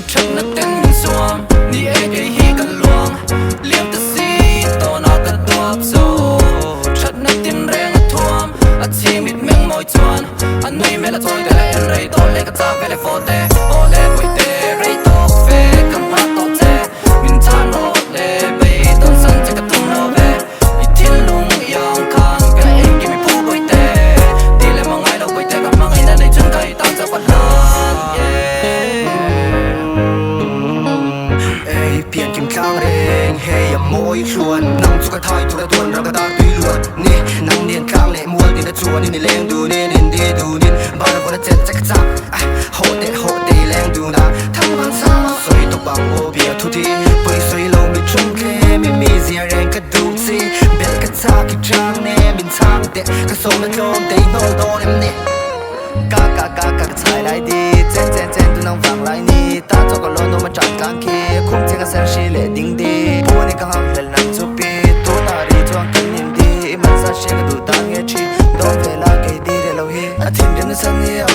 Chắc là tên mình xuông Ni ai gây hi cả luồng Liêm ta si Tô nó ta tuộc dô Chắc là tiền rèn ở thuông À chi mít mình môi chuan À nuôi mẹ là thôi Để lại em rây tô lên cả ta về lại phô tê Ô lê bồi tê Rây tô phê Cầm phát tô tê Mình thang nô lê Bây tôn sân chắc cả tung nô về Ý thiên lung yong khang Về lại em kì mình phú bồi tê Đi lên mong ai đâu bồi tê Gặp mang ai nên đây chân thầy Tạm ra quạt hơnเปลี่ยนเข็มข้างเร่งเฮียโมยชวนนั่งสุกทายทุกทวนรักตาตุยลวดนี่นั่งเนียนข้างเละมัวติดชวนนี่เล่งดูนี่นินดีดูนินบ้านคนละเจ็ดจักจักโหเตแรงดูนะทั้งบางสาวสวยตกบังโอเบียทุทีไปสวยลงไม่ชุ่มแค่ไม่มีเสียแรงกระดูกสิเบ็ดกระชากอีกครั้งแน่บินทางเด็กกระโซมันโดนเตะโนโดนเอ็มนี่กากระชายได้ดีเจนดูน้องฟังไรนี่ตาเจ้าก็ล้นโดนมาจับกลางคีคุ้มเจก็เซลชีเล่ดิ้งดีผู้นี้ก็หักเล่นนักจูปีตัวนารีจวงกันยินดีมันซาเชก็ดูตาเงี้ยชีโดนเวลาเกยดีเดี๋ยวเราเฮอาทิตย์เดือนสันนี่